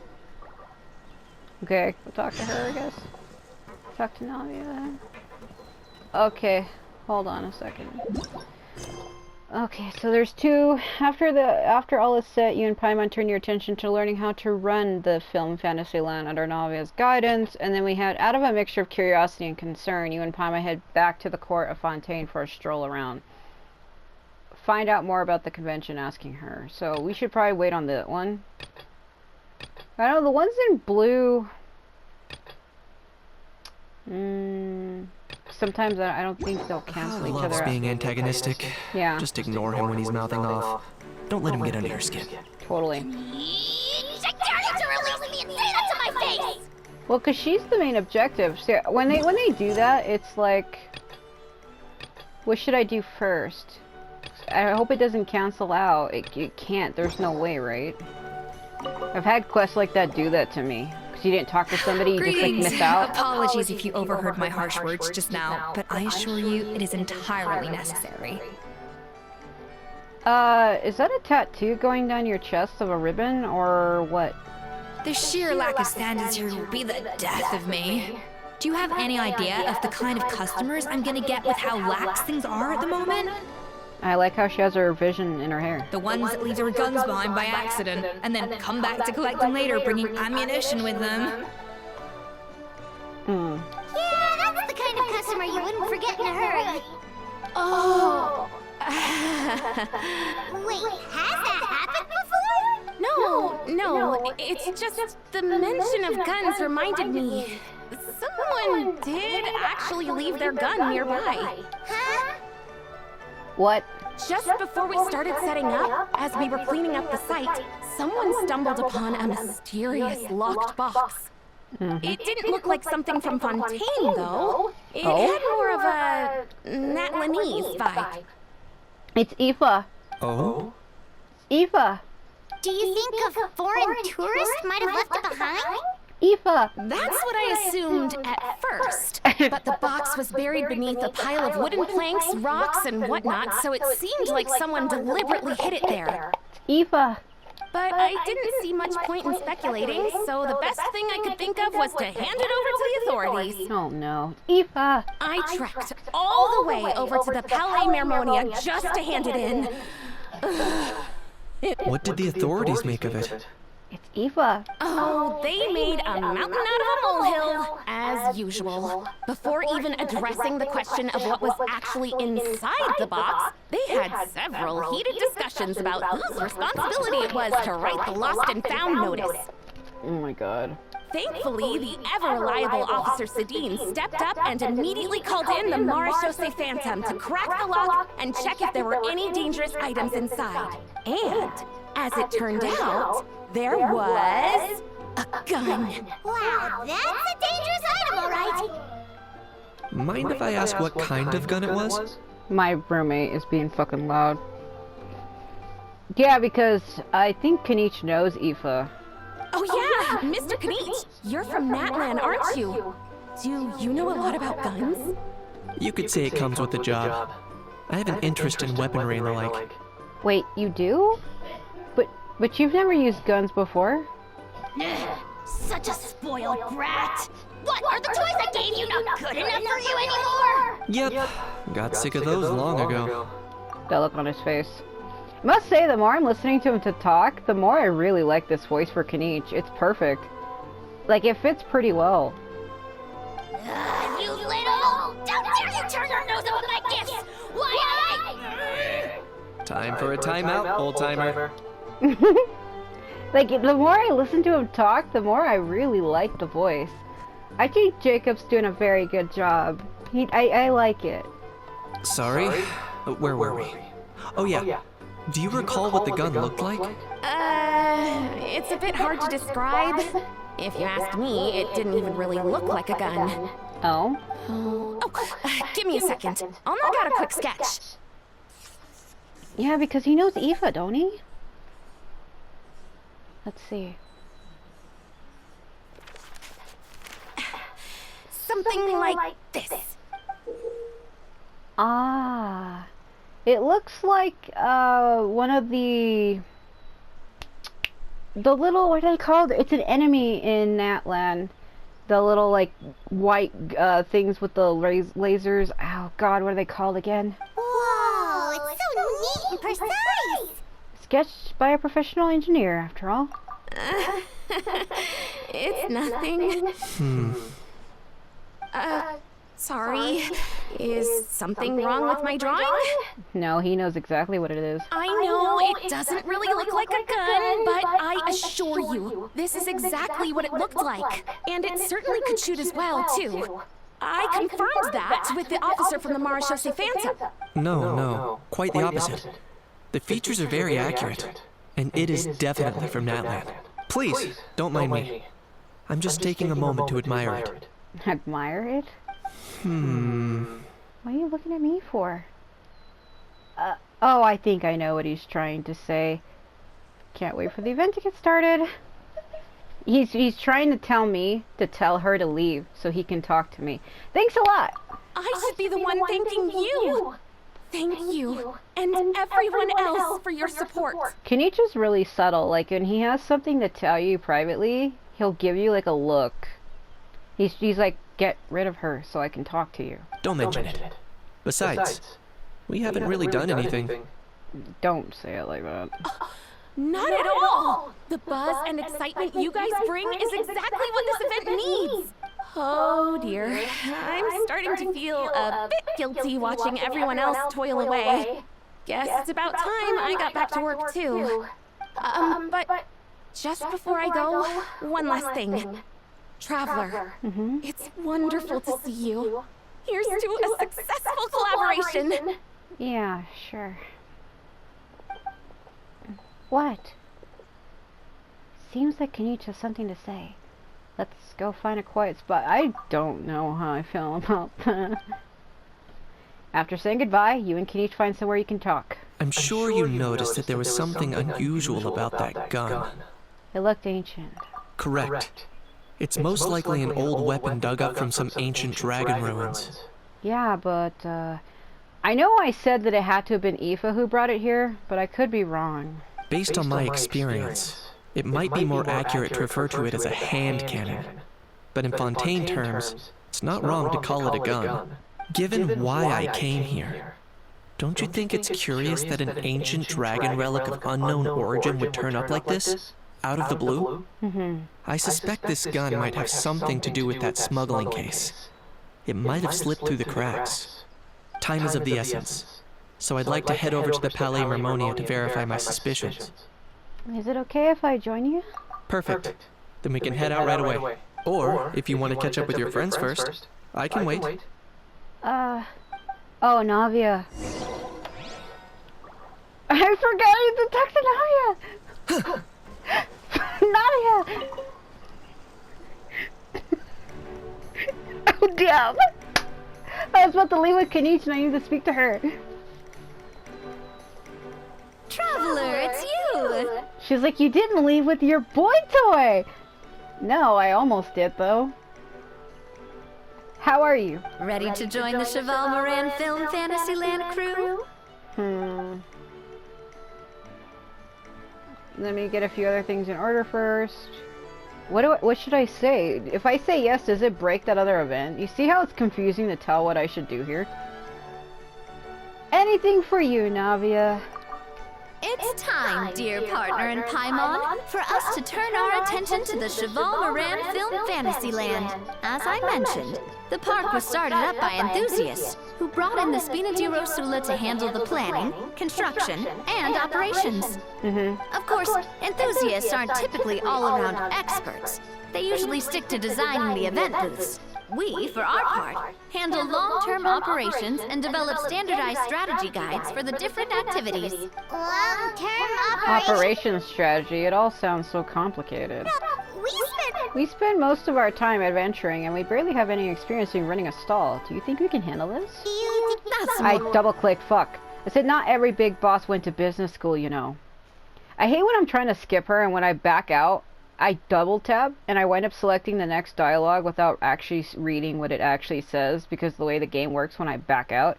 Okay, we'll talk to her, I guess. Talk to Navia then. Okay. Hold on a second. Okay, so there's two. After all is set, you and Paimon turn your attention to learning how to run the film Fantasyland under Navia's guidance, and then we had, out of a mixture of curiosity and concern, you and Paimon head back to the court of Fontaine for a stroll around. Find out more about the convention, asking her. So we should probably wait on that one. I don't know, the ones in blue... sometimes I don't think they'll cancel each other out.
Being antagonistic.
Yeah.
Just ignore him when he's mouthing off. Don't let him get under your skin.
Totally.
I dare you to release me and say that to my face!
Well, because she's the main objective. So when they do that, it's like, what should I do first? I hope it doesn't cancel out. It can't. There's no way, right? I've had quests like that do that to me. Because you didn't talk to somebody, you just like miss out.
Apologies if you overheard my harsh words just now, but I assure you it is entirely necessary.
Is that a tattoo going down your chest of a ribbon, or what?
The sheer lack of standards here will be the death of me. Do you have any idea of the kind of customers I'm gonna get with how lax things are at the moment?
I like how she has her vision in her hair.
The ones that leave their guns behind by accident, and then come back to collect them later, bringing ammunition with them.
Yeah, that's the kind of customer you wouldn't forget in a hurry.
Oh.
Wait, has that happened before?
No, it's just the mention of guns reminded me. Someone did actually leave their gun nearby.
Huh?
What?
Just before we started setting up, as we were cleaning up the site, someone stumbled upon a mysterious locked box. It didn't look like something from Fontaine, though. It had more of a Natlanese vibe.
It's Aoife.
Oh?
Aoife.
Do you think a foreign tourist might have left it behind?
Aoife.
That's what I assumed at first. But the box was buried beneath a pile of wooden planks, rocks, and whatnot, so it seemed like someone deliberately hid it there.
Aoife.
but I didn't see much point in speculating, so the best thing I could think of was to hand it over to the authorities.
Oh no. Aoife!
I trekked all the way over to the Palais Mermonia just to hand it in.
What did the authorities make of it?
It's Aoife.
Oh, they made a mountain out of a molehill, as usual. Before even addressing the question of what was actually inside the box, they had several heated discussions about whose responsibility it was to write the lost and found notice.
Oh my god.
Thankfully, the ever-reliable Officer Sedine stepped up and immediately called in the Marechaussee Phantom to crack the lock and check if there were any dangerous items inside. And, as it turned out, there was a gun.
Wow, that's a dangerous item, all right.
Mind if I ask what kind of gun it was?
My roommate is being fucking loud. Yeah, because I think Kinich knows Aoife.
Oh yeah, Mr. Kinich, you're from Natlan, aren't you? Do you know a lot about guns?
You could say it comes with the job. I have an interest in weaponry and the like.
Wait, you do? But you've never used guns before?
Such a spoiled brat. What, are the toys I gave you not good enough for you anymore?
Yep, got sick of those long ago.
That look on his face. I must say, the more I'm listening to him to talk, the more I really like this voice for Kinich. It's perfect. Like, it fits pretty well.
You little... Don't dare you turn your nose up at my gifts! Why
Time for a timeout, old-timer.
Like, the more I listen to him talk, the more I really like the voice. I think Jacob's doing a very good job. I like it.
Sorry? Where were we? Oh yeah. Do you recall what the gun looked like?
It's a bit hard to describe. If you ask me, it didn't even really look like a gun.
Oh?
Give me a second. I'll knock out a quick sketch.
Yeah, because he knows Aoife, don't he? Let's see.
Something like this.
Ah. It looks like, one of the little, what are they called? It's an enemy in Natlan. The little, like, white, things with the lasers. Oh, God, what are they called again?
Whoa, it's so neat and precise!
Sketched by a professional engineer, after all.
It's nothing. Sorry. Is something wrong with my drawing?
No, he knows exactly what it is.
I know it doesn't really look like a gun, but I assure you, this is exactly what it looked like. And it certainly could shoot as well, too. I confirmed that with the officer from the Marechaussee Phantom.
No, quite the opposite. The features are very accurate, and it is definitely from Natlan. Please, don't mind me. I'm just taking a moment to admire it.
Admire it? What are you looking at me for? Oh, I think I know what he's trying to say. Can't wait for the event to get started. He's trying to tell me to tell her to leave so he can talk to me. Thanks a lot!
I should be the one thanking you. Thank you, and everyone else for your support.
Kinich is really subtle. Like, when he has something to tell you privately, he'll give you, like, a look. He's like, get rid of her so I can talk to you.
Don't mention it. Besides, we haven't really done anything.
Don't say it like that.
Not at all! The buzz and excitement you guys bring is exactly what this event needs! Oh dear, I'm starting to feel a bit guilty watching everyone else toil away. Guess it's about time I got back to work too. But just before I go, one last thing. Traveler, it's wonderful to see you. Here's to a successful collaboration!
Yeah, sure. What? Seems like Kinich has something to say. Let's go find a quiet spot. I don't know how I feel about that. After saying goodbye, you and Kinich find somewhere you can talk.
I'm sure you noticed that there was something unusual about that gun.
It looked ancient.
Correct. It's most likely an old weapon dug up from some ancient dragon ruins.
Yeah, but, I know I said that it had to have been Aoife who brought it here, but I could be wrong.
Based on my experience, it might be more accurate to refer to it as a hand cannon. But in Fontaine terms, it's not wrong to call it a gun. Given why I came here, don't you think it's curious that an ancient dragon relic of unknown origin would turn up like this, out of the blue? I suspect this gun might have something to do with that smuggling case. It might have slipped through the cracks. Time is of the essence, so I'd like to head over to the Palais Mermonia to verify my suspicions.
Is it okay if I join you?
Perfect. Then we can head out right away. Or, if you want to catch up with your friends first, I can wait.
Oh, Navia. I forgot you to talk to Navia! Nadia! Oh, damn! I was about to leave with Kinich and I need to speak to her.
Traveler, it's you!
She's like, you didn't leave with your boy toy! No, I almost did, though. How are you?
Ready to join the Cheval Moran Film Fantasyland crew?
Let me get a few other things in order first. What should I say? If I say yes, does it break that other event? You see how it's confusing to tell what I should do here? Anything for you, Navia.
It's time, dear partner in Paimon, for us to turn our attention to the Cheval Moran Film Fantasyland. As I mentioned, the park was started up by enthusiasts who brought in the Spina di Rosula to handle the planning, construction, and operations. Of course, enthusiasts aren't typically all-around experts. They usually stick to designing the event booths. We, for our part, handle long-term operations and develop standardized strategy guides for the different activities.
Long-term
Operation strategy, it all sounds so complicated. We spend most of our time adventuring and we barely have any experience in running a stall. Do you think we can handle this? I double-click, fuck. I said not every big boss went to business school, you know. I hate when I'm trying to skip her and when I back out, I double tap and I wind up selecting the next dialogue without actually reading what it actually says because the way the game works when I back out,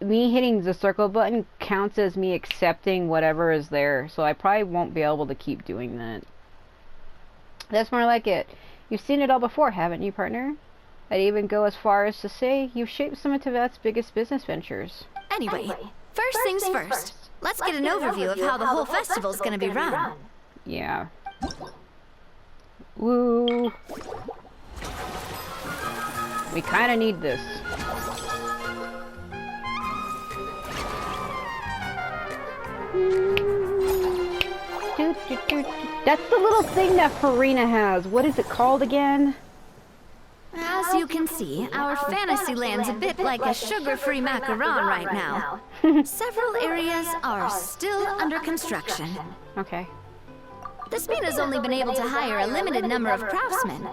me hitting the circle button counts as me accepting whatever is there, so I probably won't be able to keep doing that. That's more like it. You've seen it all before, haven't you, partner? I'd even go as far as to say you've shaped some of Tibet's biggest business ventures.
Anyway, first things first. Let's get an overview of how the whole festival's gonna be run.
Yeah. Woo. We kind of need this. That's the little thing that Farina has. What is it called again?
As you can see, our Fantasyland's a bit like a sugar-free macaron right now. Several areas are still under construction.
Okay.
The Spina's only been able to hire a limited number of craftsmen.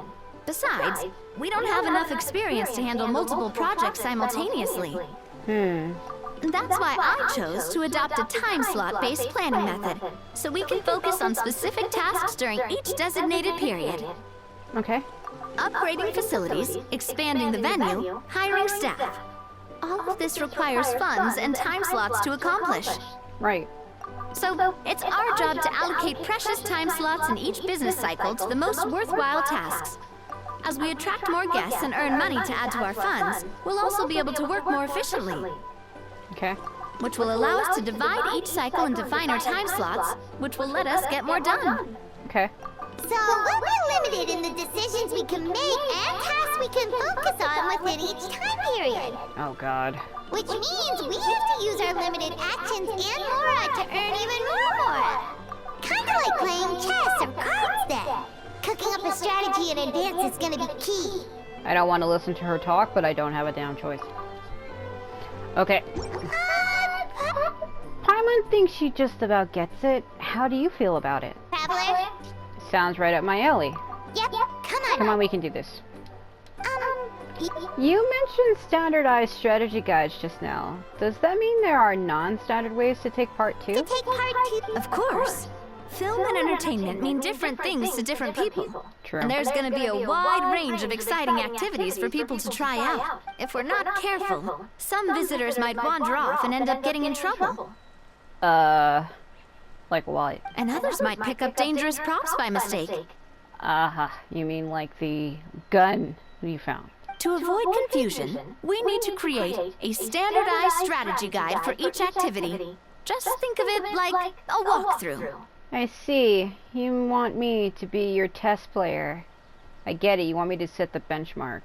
Besides, we don't have enough experience to handle multiple projects simultaneously. That's why I chose to adopt a time slot-based planning method, so we can focus on specific tasks during each designated period.
Okay.
Upgrading facilities, expanding the venue, hiring staff. All of this requires funds and time slots to accomplish.
Right.
So, it's our job to allocate precious time slots in each business cycle to the most worthwhile tasks. As we attract more guests and earn money to add to our funds, we'll also be able to work more efficiently.
Okay.
Which will allow us to divide each cycle into finer time slots, which will let us get more done.
Okay.
So we're limited in the decisions we can make and tasks we can focus on within each time period.
Oh god.
Which means we have to use our limited actions and mora to earn even more mora. Kinda like playing chess or cards then. Cooking up a strategy in advance is gonna be key.
I don't want to listen to her talk, but I don't have a damn choice. Okay. Paimon thinks she just about gets it. How do you feel about it?
Traveler?
Sounds right up my alley.
Yep,
Come on, we can do this. You mentioned standardized strategy guides just now. Does that mean there are non-standard ways to take part too?
Of course. Film and entertainment mean different things to different people.
True.
And there's gonna be a wide range of exciting activities for people to try out. If we're not careful, some visitors might wander off and end up getting in trouble.
Like what?
And others might pick up dangerous props by mistake.
Aha, you mean like the gun you found?
To avoid confusion, we need to create a standardized strategy guide for each activity. Just think of it like a walkthrough.
I see. You want me to be your test player. I get it. You want me to set the benchmark.